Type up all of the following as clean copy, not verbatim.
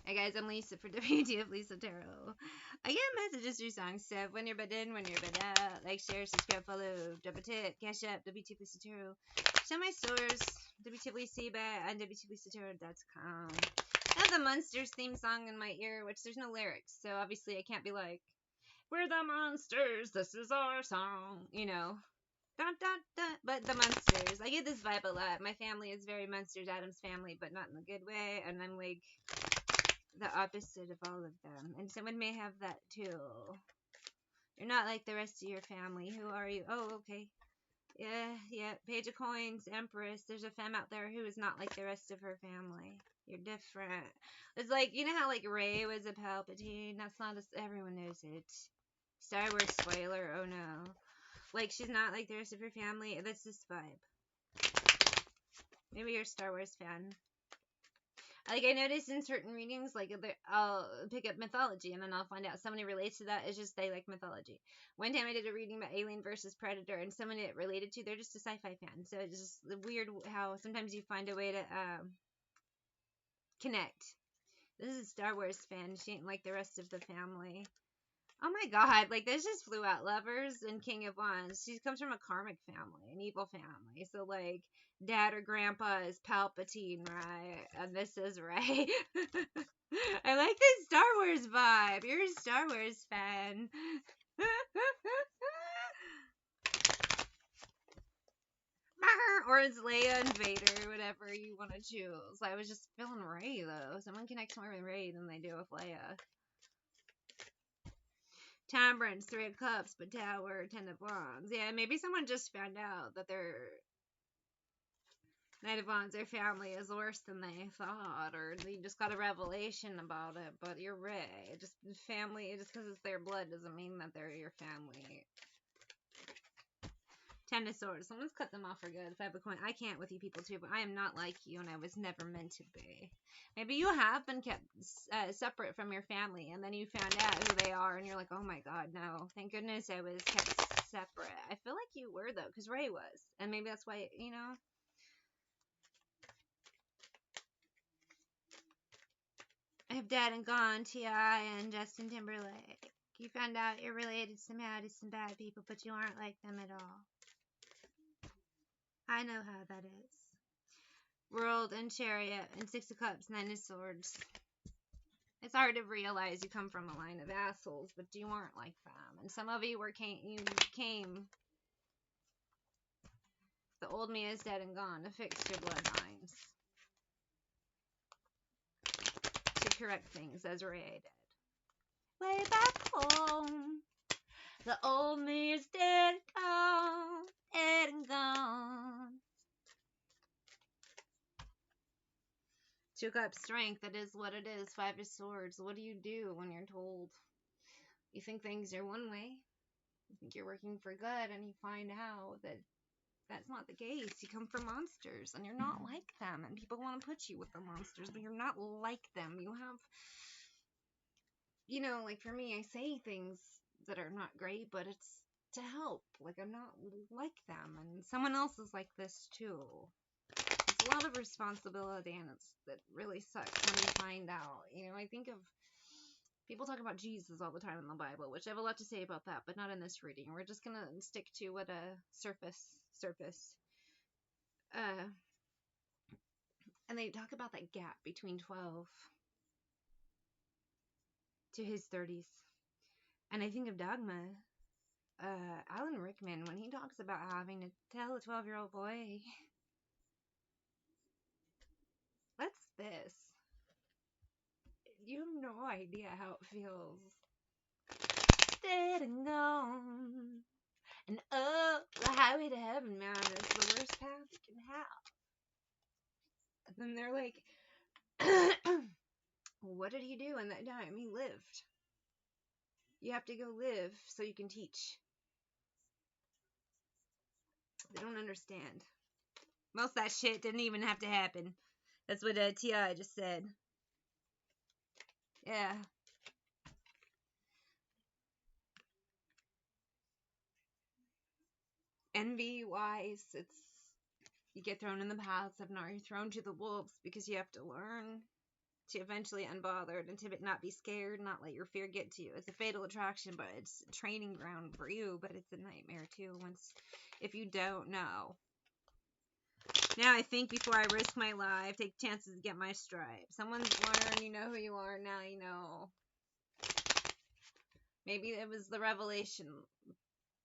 Hi guys, I'm Lisa for wtfLisaTarot. I get messages through song stuff. When you're button, when you're button, like, share, subscribe, follow, double tip, CashApp, wtfLisaTarot. Show my stores, wtfLisa and wtfLisaTarot.com. I have the Monsters theme song in my ear, which there's no lyrics, so obviously I can't be like, we're the monsters, this is our song, you know. Dun, dun, dun. But the Monsters, I get this vibe a lot. My family is very Monsters, Addams family, but not in a good way, and I'm like the opposite of all of them. And someone may have that too. You're not like the rest of your family. Who are you? Oh, okay. Yeah. Page of Coins, Empress. There's a femme out there who is not like the rest of her family. You're different. It's like, you know how like Rey was a Palpatine? That's not everyone knows it. Star Wars spoiler, oh no. Like, she's not like the rest of her family. That's this vibe. Maybe you're a Star Wars fan. Like, I noticed in certain readings, like, I'll pick up mythology, and then I'll find out somebody relates to that. It's just they like mythology. One time I did a reading about Alien versus Predator, and someone it related to, they're just a sci-fi fan. So it's just weird how sometimes you find a way to connect. This is a Star Wars fan. She ain't like the rest of the family. Oh my god, like, this just flew out. Lovers and King of Wands. She comes from a karmic family, an evil family. So, like, dad or grandpa is Palpatine, right? And this is right. I like this Star Wars vibe. You're a Star Wars fan. Or it's Leia and Vader, whatever you want to choose. I was just feeling Rey, though. Someone connects more with Rey than they do with Leia. Temperance, 3 of Cups, but Tower, 10 of Wands. Yeah, maybe someone just found out that their Knight of Wands, their family is worse than they thought, or they just got a revelation about it. But you're right. Just family, just because it's their blood doesn't mean that they're your family. 10 of Swords. Someone's cut them off for good. 5 of Coins. I can't with you people too, but I am not like you, and I was never meant to be. Maybe you have been kept separate from your family, and then you found out who they are, and you're like, oh my god, no. Thank goodness I was kept separate. I feel like you were, though, because Rey was. And maybe that's why, you know. I have Dead and Gone, T.I. and Justin Timberlake. You found out you're related somehow to some bad people, but you aren't like them at all. I know how that is. World and Chariot and 6 of Cups, 9 of Swords. It's hard to realize you come from a line of assholes, but you aren't like them. And some of you came. The old me is dead and gone to fix your bloodlines. To correct things as Ray did. Way back home. The old me is dead and gone. Dead and gone. 2 of Cups, strength. That is what it is. 5 of Swords. What do you do when you're told? You think things are one way. You think you're working for good, and you find out that that's not the case. You come from monsters, and you're not like them. And people want to put you with the monsters, but you're not like them. You have, you know, like for me, I say things that are not great, but it's to help. Like, I'm not like them, and someone else is like this too. It's a lot of responsibility, and it really sucks when you find out. You know, I think of people talk about Jesus all the time in the Bible, which I have a lot to say about that, but not in this reading. We're just gonna stick to what a surface. And they talk about that gap between 12 to his 30s. And I think of Dogma. Alan Rickman, when he talks about having to tell a 12-year-old boy, what's this? You have no idea how it feels. Dead and gone. And oh, the highway to heaven, man, is the worst path you can have. And then they're like, what did he do in that time? He lived. You have to go live so you can teach. They don't understand. Most of that shit didn't even have to happen. That's what T.I. just said. Yeah. Envy-wise, it's you get thrown in the paths of now you're thrown to the wolves because you have to learn to eventually unbothered and to not be scared, not let your fear get to you. It's a fatal attraction, but it's a training ground for you, but it's a nightmare too if you don't know. Now I think before I risk my life, take chances to get my stripe. Someone's learned, you know who you are, now you know. Maybe it was the revelation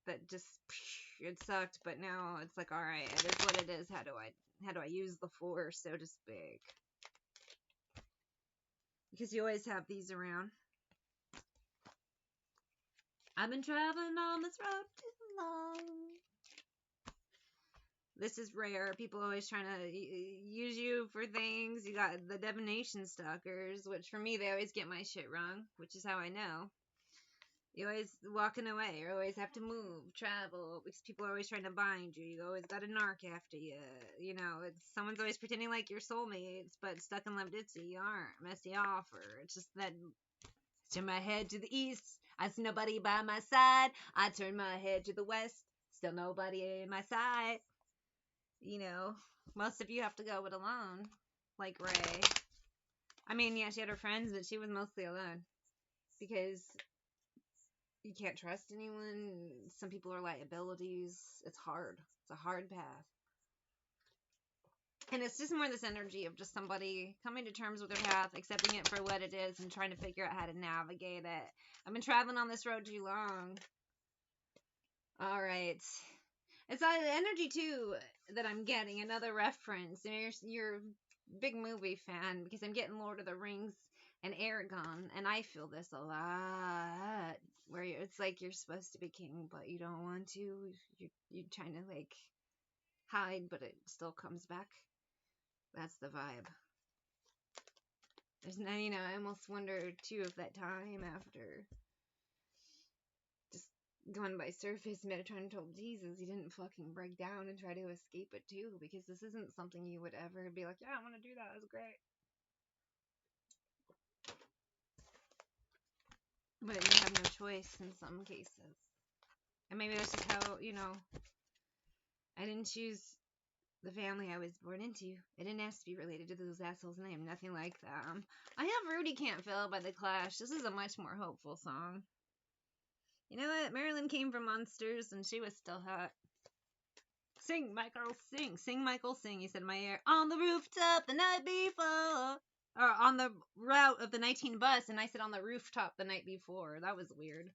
that just, it sucked, but now it's like, alright, it is what it is. How do I use the force, so to speak? Because you always have these around. I've been traveling on this road too long. This is rare. People always trying to use you for things. You got the divination stalkers, which for me, they always get my shit wrong, which is how I know. You always walking away. You always have to move, travel, because people are always trying to bind you. You always got a narc after you. You know, someone's always pretending like you're soulmates, but stuck in love ditzy. You aren't. Messy offer. It's just that. Turn my head to the east. I see nobody by my side. I turn my head to the west. Still nobody in my side. You know, most of you have to go it alone. Like Ray. I mean, yeah, she had her friends, but she was mostly alone. Because you can't trust anyone. Some people are liabilities. It's hard. It's a hard path. And it's just more this energy of just somebody coming to terms with their path, accepting it for what it is, and trying to figure out how to navigate it. I've been traveling on this road too long. Alright. It's the energy, too, that I'm getting. Another reference. You're a big movie fan, because I'm getting Lord of the Rings and Aragon, and I feel this a lot. Where it's like you're supposed to be king, but you don't want to. You're trying to, like, hide, but it still comes back. That's the vibe. There's no, I almost wonder, too, if that time after just going by surface, Metatron told Jesus he didn't fucking break down and try to escape it, too, because this isn't something you would ever be like, yeah, I want to do that, that's great. But you have no choice in some cases. And maybe that's just how, I didn't choose the family I was born into. It didn't have to be related to those assholes, and I am nothing like them. I have Rudy Can't Fail by The Clash. This is a much more hopeful song. You know what? Marilyn came from Monsters, and she was still hot. Sing, Michael, sing. Sing, Michael, sing. He said in my ear. On the rooftop the night before. Or on the route of the 19 bus, and I said on the rooftop the night before. That was weird.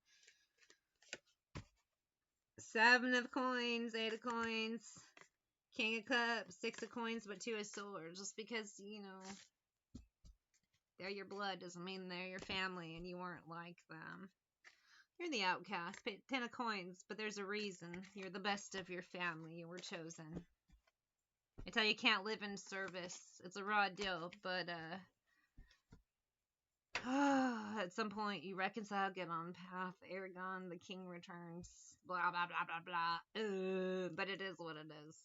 7 of coins, 8 of coins. King of Cups, 6 of coins, but 2 of swords. Just because, they're your blood doesn't mean they're your family and you weren't like them. You're the outcast. 10 of coins, but there's a reason. You're the best of your family. You were chosen. I tell you can't live in service. It's a raw deal, but, at some point you reconcile, get on path. Aragon, the king returns. Blah, blah, blah, blah, blah. But it is what it is.